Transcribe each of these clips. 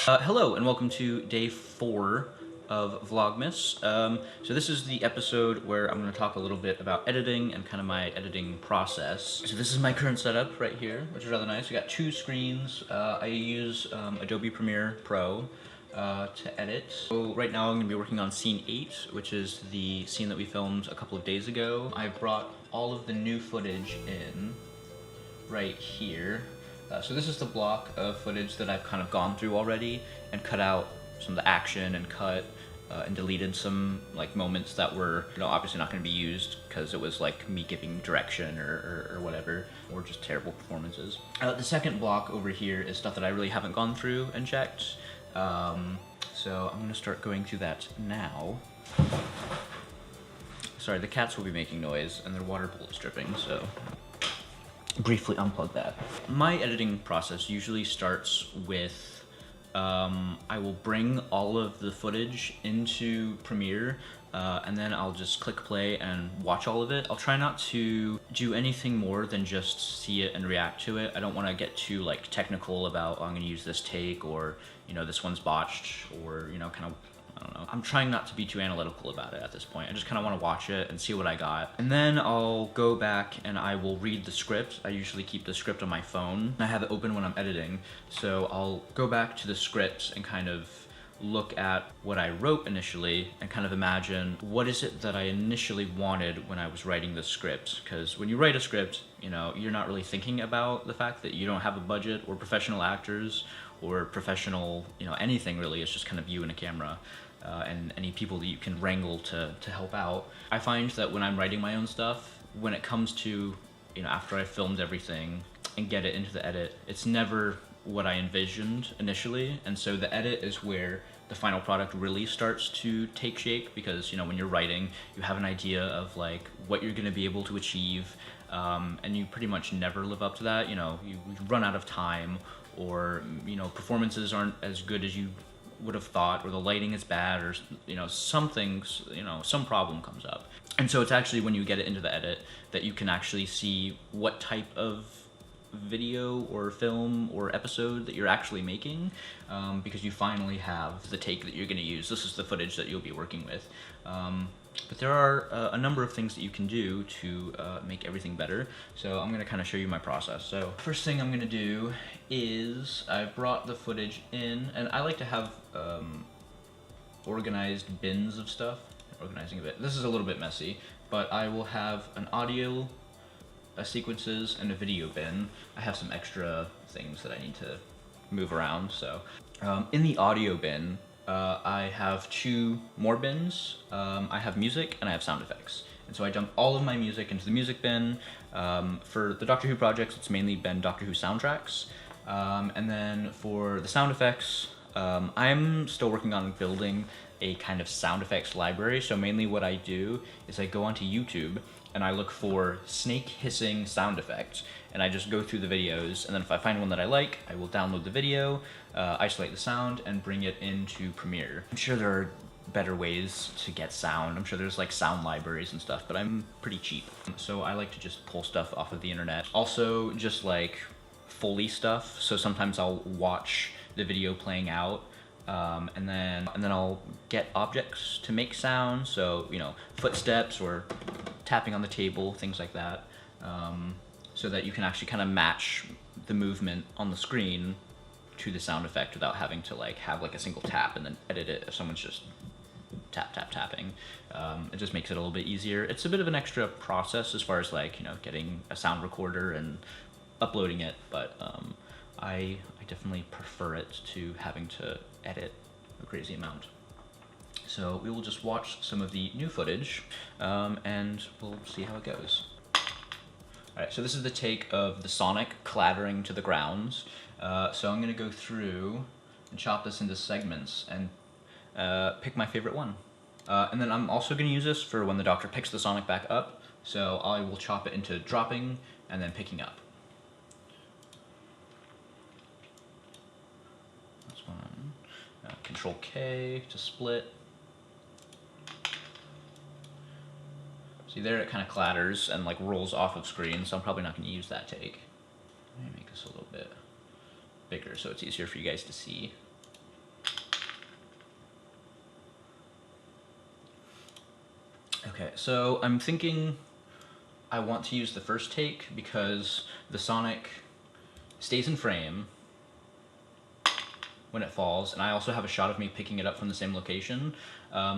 Hello and welcome to day 4 of Vlogmas. So this is the episode where I'm going to talk a little bit about editing and kind of my editing process. So this is my current setup right here, which is rather nice. We got 2 screens. I use Adobe Premiere Pro to edit. So right now I'm going to be working on scene 8, which is the scene that we filmed a couple of days ago. I brought all of the new footage in right here. So this is the block of footage that I've kind of gone through already and cut out some of the action and cut and deleted some like moments that were obviously not going to be used because it was like me giving direction or whatever, or just terrible performances. The second block over here is stuff that I really haven't gone through and checked. So I'm going to start going through that now. Sorry, the cats will be making noise and their water bowl is dripping, so briefly unplug that. My editing process usually starts with I will bring all of the footage into Premiere and then I'll just click play and watch all of it. I'll try not to do anything more than just see it and react to it. I don't want to get too like technical about, oh, I'm going to use this take, or this one's botched, or kind of, I don't know. I'm trying not to be too analytical about it at this point. I just kind of want to watch it and see what I got. And then I'll go back and I will read the script. I usually keep the script on my phone. I have it open when I'm editing. So I'll go back to the script and kind of look at what I wrote initially and kind of imagine what is it that I initially wanted when I was writing the script. Because when you write a script, you're not really thinking about the fact that you don't have a budget or professional actors or professional, anything really. It's just kind of you and a camera. And any people that you can wrangle to help out. I find that when I'm writing my own stuff, when it comes to, after I filmed everything and get it into the edit, it's never what I envisioned initially. And so the edit is where the final product really starts to take shape, because, when you're writing, you have an idea of like what you're gonna be able to achieve, and you pretty much never live up to that. You run out of time, or, performances aren't as good as you would have thought, or the lighting is bad, or some things, some problem comes up. And so it's actually when you get it into the edit that you can actually see what type of video or film or episode that you're actually making, because you finally have the take that you're going to use. This is the footage that you'll be working with. But there are a number of things that you can do to make everything better. So I'm going to kind of show you my process. So first thing I'm going to do is I brought the footage in, and I like to have organized bins of stuff. Organizing a bit. This is a little bit messy, but I will have an audio sequences and a video bin. I have some extra things that I need to move around. So in the audio bin, I have 2 more bins. I have music and I have sound effects. And so I dump all of my music into the music bin. For the Doctor Who projects, it's mainly been Doctor Who soundtracks. And then for the sound effects, I'm still working on building a kind of sound effects library. So mainly what I do is I go onto YouTube and I look for snake hissing sound effects, and I just go through the videos, and then if I find one that I like, I will download the video, isolate the sound, and bring it into Premiere. I'm sure there are better ways to get sound. I'm sure there's like sound libraries and stuff, but I'm pretty cheap. So I like to just pull stuff off of the internet. Also just like Foley stuff. So sometimes I'll watch the video playing out, and then I'll get objects to make sound. So, footsteps or tapping on the table, things like that, so that you can actually kind of match the movement on the screen to the sound effect without having to like have like a single tap and then edit it if someone's just tapping. It just makes it a little bit easier. It's a bit of an extra process as far as like, getting a sound recorder and uploading it, but I definitely prefer it to having to edit a crazy amount. So we will just watch some of the new footage, and we'll see how it goes. Alright, so this is the take of the Sonic clattering to the ground. So I'm going to go through and chop this into segments and pick my favorite one. And then I'm also going to use this for when the Doctor picks the Sonic back up. So I will chop it into dropping and then picking up. That's one. Control K to split. See there, it kind of clatters and like rolls off of screen, so I'm probably not going to use that take. Let me make this a little bit bigger so it's easier for you guys to see. so I'm thinking I want to use the first take because the Sonic stays in frame when it falls, and I also have a shot of me picking it up from the same location,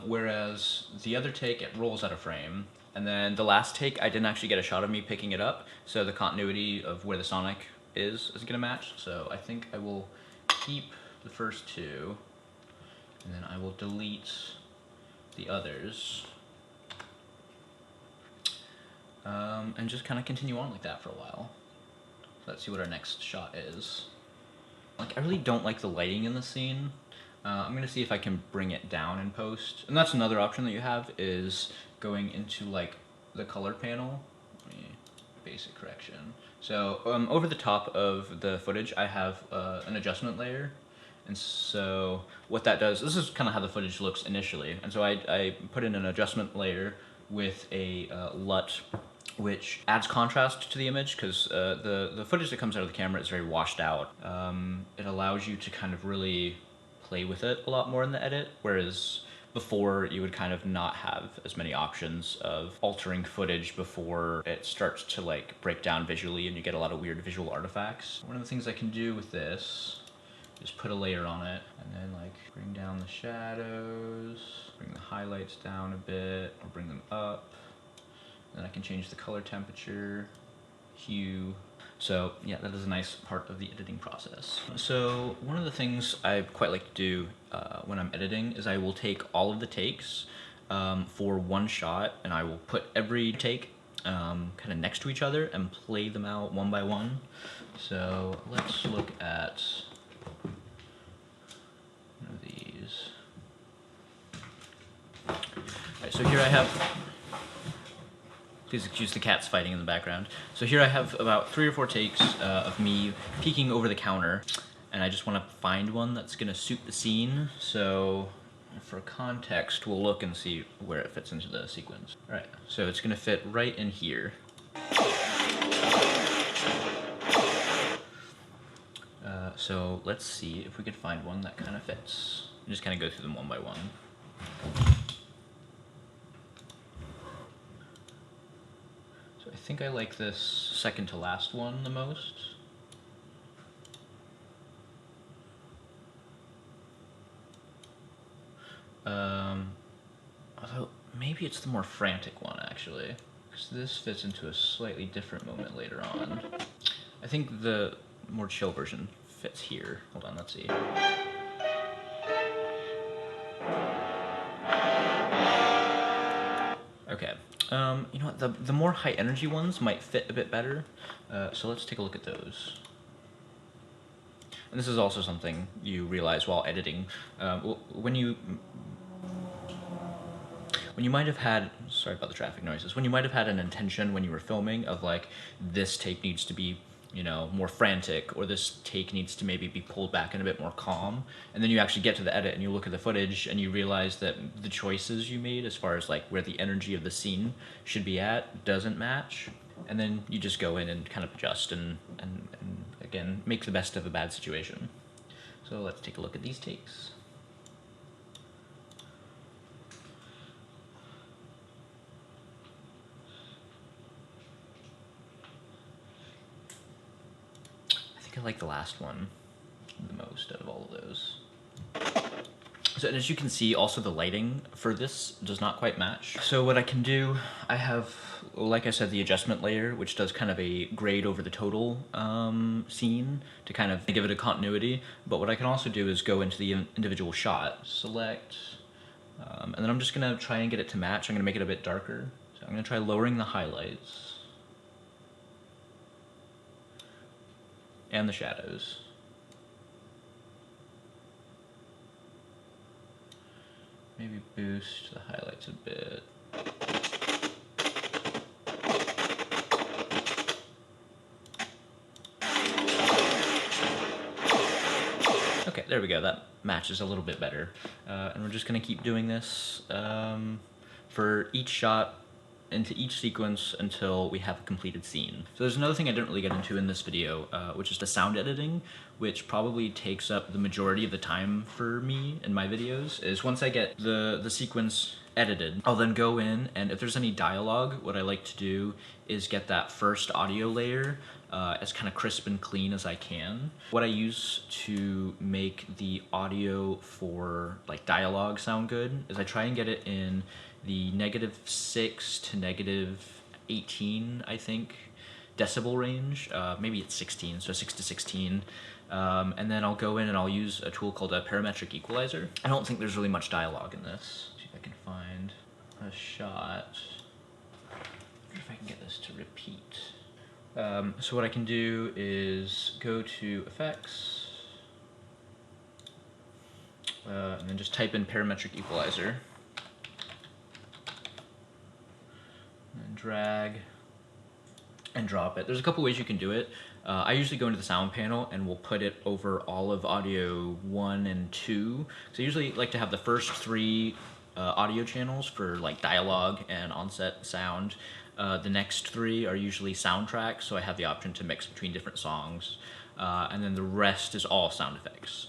whereas the other take, it rolls out of frame. And then the last take, I didn't actually get a shot of me picking it up, so the continuity of where the Sonic is gonna match. So I think I will keep the first two, and then I will delete the others. And just kind of continue on like that for a while. So let's see what our next shot is. Like, I really don't like the lighting in the scene. I'm gonna see if I can bring it down in post. And that's another option that you have, is going into like the color panel. Basic correction. So over the top of the footage, I have an adjustment layer. And so what that does, this is kind of how the footage looks initially. And so I put in an adjustment layer with a LUT, which adds contrast to the image, because the footage that comes out of the camera is very washed out. It allows you to kind of really play with it a lot more in the edit, whereas before you would kind of not have as many options of altering footage before it starts to like break down visually and you get a lot of weird visual artifacts. One of the things I can do with this is put a layer on it and then like bring down the shadows, bring the highlights down a bit, or bring them up. Then I can change the color temperature, hue. So yeah, that is a nice part of the editing process. So one of the things I quite like to do when I'm editing is I will take all of the takes for one shot, and I will put every take kind of next to each other and play them out one by one. So let's look at one of these. All right, so here I have, please excuse the cats fighting in the background. So here I have about 3 or 4 takes of me peeking over the counter, and I just want to find one that's going to suit the scene. So for context, we'll look and see where it fits into the sequence. All right, so it's going to fit right in here. So let's see if we could find one that kind of fits. Just kind of go through them one by one. I think I like this second to last one the most. Although maybe it's the more frantic one actually, because this fits into a slightly different moment later on. I think the more chill version fits here. Hold on, let's see. Okay. You know what, the more high energy ones might fit a bit better, so let's take a look at those. And this is also something you realize while editing. When you might have had, sorry about the traffic noises, when you might have had an intention when you were filming of like, this take needs to be, you know, more frantic, or this take needs to maybe be pulled back and a bit more calm, and then you actually get to the edit and you look at the footage and you realize that the choices you made as far as like where the energy of the scene should be at doesn't match, and then you just go in and kind of adjust and again make the best of a bad situation. So let's take a look at these takes. I like the last one the most out of all of those. So as you can see, also the lighting for this does not quite match. So what I can do, I have, like I said, the adjustment layer, which does kind of a grade over the total scene to kind of give it a continuity. But what I can also do is go into the individual shot, select, and then I'm just gonna try and get it to match. I'm gonna make it a bit darker. So I'm gonna try lowering the highlights and the shadows. Maybe boost the highlights a bit. Okay, there we go, that matches a little bit better. And we're just gonna keep doing this for each shot, into each sequence until we have a completed scene. So there's another thing I didn't really get into in this video, which is the sound editing, which probably takes up the majority of the time for me in my videos, is once I get the sequence edited, I'll then go in, and if there's any dialogue, what I like to do is get that first audio layer as kind of crisp and clean as I can. What I use to make the audio for like dialogue sound good is I try and get it in the -6 to -18, I think, decibel range. Maybe it's 16, so 6 to 16. And then I'll go in and I'll use a tool called a parametric equalizer. I don't think there's really much dialogue in this. See if I can find a shot. If I can get this to repeat. So what I can do is go to effects, and then just type in parametric equalizer, and drag and drop it. There's a couple ways you can do it. I usually go into the sound panel and we'll put it over all of audio 1 and 2. So I usually like to have the first 3 audio channels for like dialogue and onset sound. The next 3 are usually soundtracks, so I have the option to mix between different songs. And then the rest is all sound effects.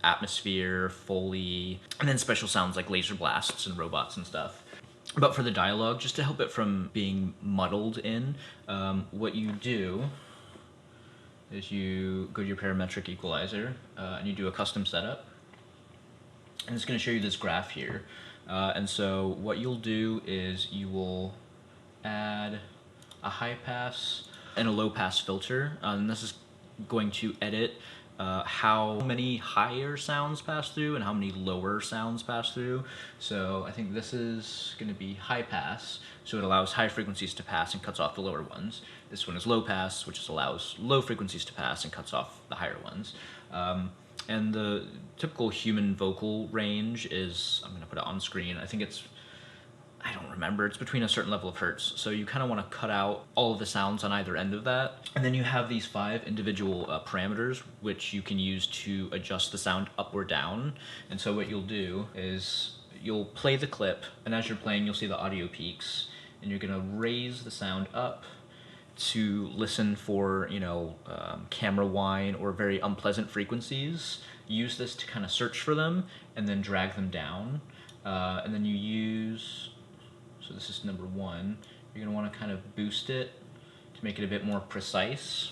Atmosphere, Foley, and then special sounds like laser blasts and robots and stuff. But for the dialogue, just to help it from being muddled in, what you do is you go to your parametric equalizer and you do a custom setup. And it's going to show you this graph here. And so what you'll do is you will add a high pass and a low pass filter. And this is going to edit how many higher sounds pass through and how many lower sounds pass through. So I think this is going to be high pass, so it allows high frequencies to pass and cuts off the lower ones. This one is low pass, which just allows low frequencies to pass and cuts off the higher ones. And the typical human vocal range is, I'm going to put it on screen, I think it's, I don't remember, it's between a certain level of hertz. So you kind of want to cut out all of the sounds on either end of that. And then you have these 5 individual parameters, which you can use to adjust the sound up or down. And so what you'll do is you'll play the clip, and as you're playing, you'll see the audio peaks, and you're going to raise the sound up to listen for, you know, camera whine or very unpleasant frequencies. Use this to kind of search for them, and then drag them down. And then you use, so this is number 1, you're going to want to kind of boost it to make it a bit more precise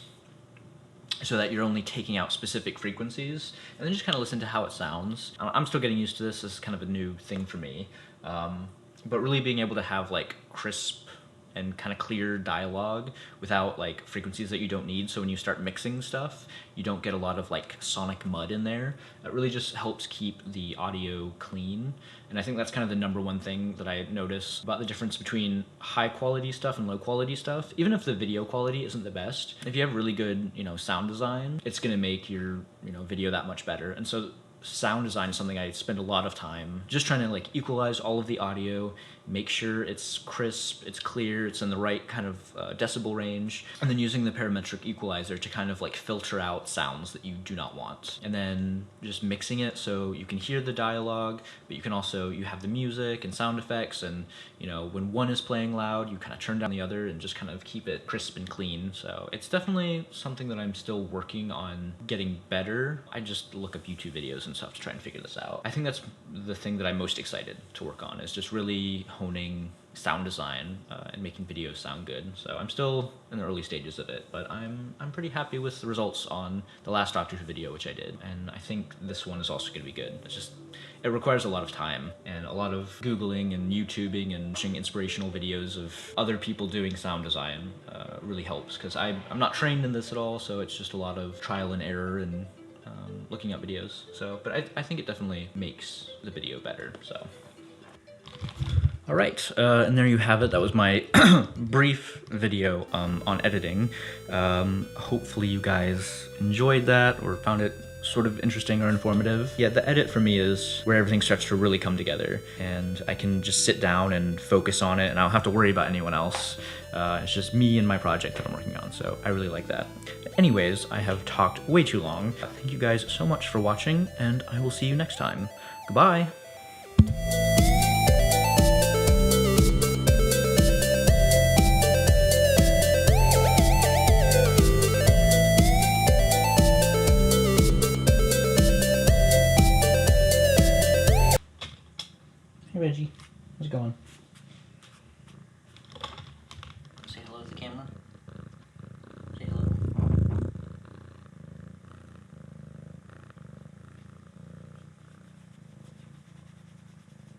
so that you're only taking out specific frequencies, and then just kind of listen to how it sounds. I'm still getting used to this. This is kind of a new thing for me. But really being able to have like crisp and kind of clear dialogue without like frequencies that you don't need. So when you start mixing stuff, you don't get a lot of like sonic mud in there. That really just helps keep the audio clean. And I think that's kind of the number 1 thing that I notice about the difference between high quality stuff and low quality stuff. Even if the video quality isn't the best, if you have really good, you know, sound design, it's gonna make your, you know, video that much better. And so sound design is something I spend a lot of time just trying to like equalize all of the audio, make sure it's crisp, it's clear, it's in the right kind of decibel range, and then using the parametric equalizer to kind of like filter out sounds that you do not want. And then just mixing it so you can hear the dialogue, but you can also, you have the music and sound effects, and you know, when one is playing loud, you kind of turn down the other and just kind of keep it crisp and clean. So it's definitely something that I'm still working on getting better. I just look up YouTube videos and stuff to try and figure this out. I think that's the thing that I'm most excited to work on, is just really honing sound design and making videos sound good. So I'm still in the early stages of it, but I'm pretty happy with the results on the last Doctor Who video, which I did, and I think this one is also going to be good. It's just, it requires a lot of time and a lot of Googling and YouTubing and watching inspirational videos of other people doing sound design really helps, because I'm not trained in this at all, so it's just a lot of trial and error and looking up videos. So, but I think it definitely makes the video better, so. All right, and there you have it. That was my brief video on editing. Hopefully you guys enjoyed that or found it sort of interesting or informative. Yeah, the edit for me is where everything starts to really come together, and I can just sit down and focus on it, and I don't have to worry about anyone else. It's just me and my project that I'm working on, so I really like that. Anyways, I have talked way too long. Thank you guys so much for watching, and I will see you next time. Goodbye! Reggie. How's it going? Say hello to the camera.